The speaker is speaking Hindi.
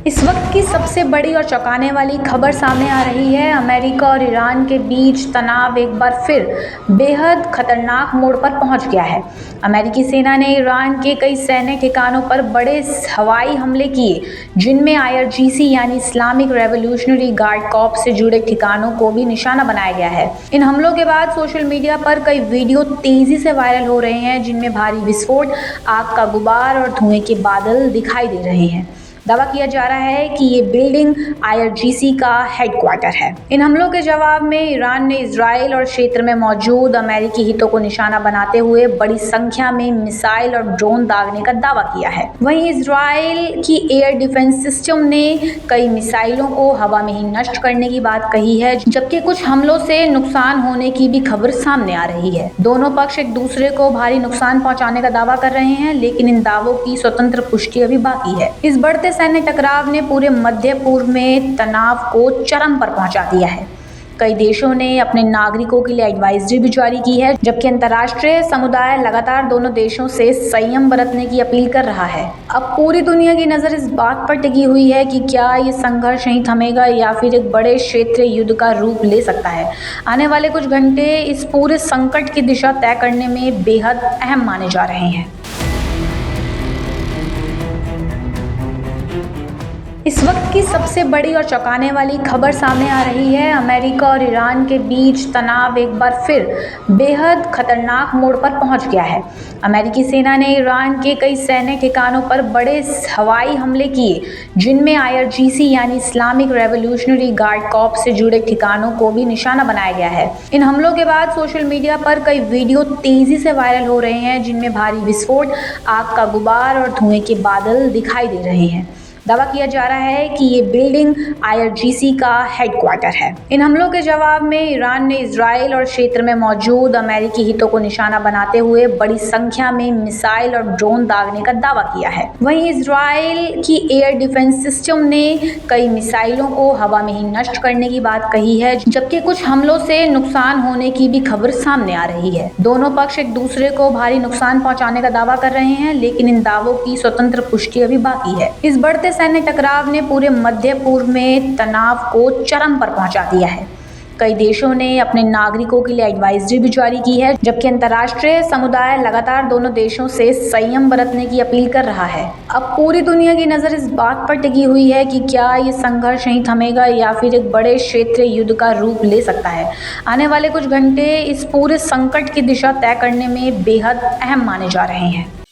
इस वक्त की सबसे बड़ी और चौंकाने वाली खबर सामने आ रही है। अमेरिका और ईरान के बीच तनाव एक बार फिर बेहद खतरनाक मोड़ पर पहुंच गया है। अमेरिकी सेना ने ईरान के कई सैन्य ठिकानों पर बड़े हवाई हमले किए, जिनमें IRGC यानी इस्लामिक रेवोल्यूशनरी गार्ड कॉर्प्स से जुड़े ठिकानों को भी निशाना बनाया गया है। इन हमलों के बाद सोशल मीडिया पर कई वीडियो तेजी से वायरल हो रहे हैं, जिनमें भारी विस्फोट, आग का गुबार और धुएं के बादल दिखाई दे रहे हैं। दावा किया जा रहा है कि ये बिल्डिंग IRGC का हेडक्वार्टर है। इन हमलों के जवाब में ईरान ने इजराइल और क्षेत्र में मौजूद अमेरिकी हितों को निशाना बनाते हुए बड़ी संख्या में मिसाइल और ड्रोन दागने का दावा किया है। वहीं इजराइल की एयर डिफेंस सिस्टम ने कई मिसाइलों को हवा में ही नष्ट करने की बात कही है, जबकि कुछ हमलों से नुकसान होने की भी खबर सामने आ रही है। दोनों पक्ष एक दूसरे को भारी नुकसान पहुंचाने का दावा कर रहे हैं, लेकिन इन दावों की स्वतंत्र पुष्टि अभी बाकी है। इस बढ़ते सैन्य टकराव ने पूरे मध्य पूर्व में तनाव को चरम पर पहुंचा दिया है। कई देशों ने अपने नागरिकों के लिए एडवाइजरी भी जारी की है, जबकि अंतर्राष्ट्रीय समुदाय लगातार दोनों देशों से संयम बरतने की अपील कर रहा है। अब पूरी दुनिया की नज़र इस बात पर टिकी हुई है कि क्या ये संघर्ष यहीं थमेगा या फिर एक बड़े क्षेत्रीय युद्ध का रूप ले सकता है। आने वाले कुछ घंटे इस पूरे संकट की दिशा तय करने में बेहद अहम माने जा रहे हैं। इस वक्त की सबसे बड़ी और चौंकाने वाली खबर सामने आ रही है। अमेरिका और ईरान के बीच तनाव एक बार फिर बेहद खतरनाक मोड़ पर पहुंच गया है। अमेरिकी सेना ने ईरान के कई सैन्य ठिकानों पर बड़े हवाई हमले किए, जिनमें IRGC यानी इस्लामिक रेवोल्यूशनरी गार्ड कॉर्प्स से जुड़े ठिकानों को भी निशाना बनाया गया है। इन हमलों के बाद सोशल मीडिया पर कई वीडियो तेजी से वायरल हो रहे हैं, जिनमें भारी विस्फोट, आग का गुबार और धुएं के बादल दिखाई दे रहे हैं। दावा किया जा रहा है कि ये बिल्डिंग IRGC का हेडक्वार्टर है। इन हमलों के जवाब में ईरान ने इजराइल और क्षेत्र में मौजूद अमेरिकी हितों को निशाना बनाते हुए बड़ी संख्या में मिसाइल और ड्रोन दागने का दावा किया है। वहीं इजराइल की एयर डिफेंस सिस्टम ने कई मिसाइलों को हवा में ही नष्ट करने की बात कही है, जबकि कुछ हमलों से नुकसान होने की भी खबर सामने आ रही है। दोनों पक्ष एक दूसरे को भारी नुकसान पहुंचाने का दावा कर रहे हैं, लेकिन इन दावों की स्वतंत्र पुष्टि अभी बाकी है। इस बढ़ते सैन्य टकराव ने पूरे मध्य पूर्व में तनाव को चरम पर पहुंचा दिया है। कई देशों ने अपने नागरिकों के लिए एडवाइजरी भी जारी की है, जबकि अंतर्राष्ट्रीय समुदाय लगातार दोनों देशों से संयम बरतने की अपील कर रहा है। अब पूरी दुनिया की नज़र इस बात पर टिकी हुई है कि क्या ये संघर्ष यहीं थमेगा या फिर एक बड़े क्षेत्रीय युद्ध का रूप ले सकता है। आने वाले कुछ घंटे इस पूरे संकट की दिशा तय करने में बेहद अहम माने जा रहे हैं।